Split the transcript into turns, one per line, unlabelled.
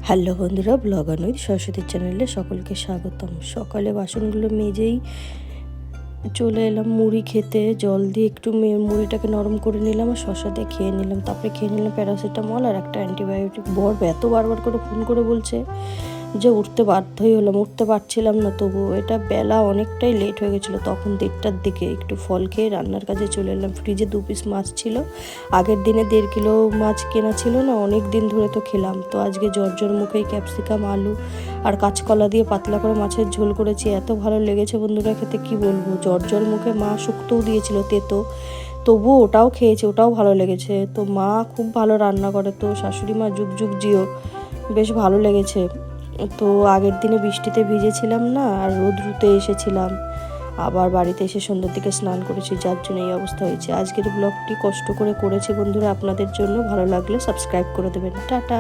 Hello বন্ধুরা, blogger সরস্বতীর চ্যানেলে সকলকে স্বাগতম। সকালে বাসনগুলো মেজেই চলে এলাম মুড়ি খেতে। জল দিয়ে একটু মুড়িটাকে নরম করে নিলাম আর শসা দিয়ে খেয়ে নিলাম। তারপরে খেয়ে নিলাম প্যারাসিটামল আর একটা অ্যান্টিবায়োটিক। এত বারবার করে ফোন করে বলছে যে উঠতে বাধ্যই হলাম, উঠতে পারছিলাম না। তবু এটা বেলা অনেকটাই লেট হয়ে গেছিলো, তখন 1:30টার দিকে একটু ফল খেয়ে রান্নার কাজে চলে এলাম। ফ্রিজে 2 পিস মাছ ছিল, আগের দিনে 1.5 কিলো মাছ কেনা ছিল না, অনেক দিন ধরে তো খেলাম। তো আজকে জ্বর মুখেই ক্যাপসিকাম, আলু আর কাঁচকলা দিয়ে পাতলা করে মাছের ঝোল করেছি। এত ভালো লেগেছে বন্ধুরা খেতে, কি বলবো। জ্বর মুখে মা শুক্তোও দিয়েছিল তেতো, তবুও ওটাও খেয়েছে, ওটাও ভালো লেগেছে। তো মা খুব ভালো রান্না করে, তো শাশুড়ি মা যুগ যুগ জিও, বেশ ভালো লেগেছে। তো আগের দিনে বৃষ্টিতে ভিজেছিলাম না, আর রোদ্রুতে এসেছিলাম, আবার বাড়িতে এসে সন্ধ্যার দিকে স্নান করেছি, যার জন্য এই অবস্থা হয়েছে। আজকের ব্লগটি কষ্ট করে করেছি বন্ধুরা আপনাদের জন্য। ভালো লাগলে সাবস্ক্রাইব করে দেবেন। টাটা।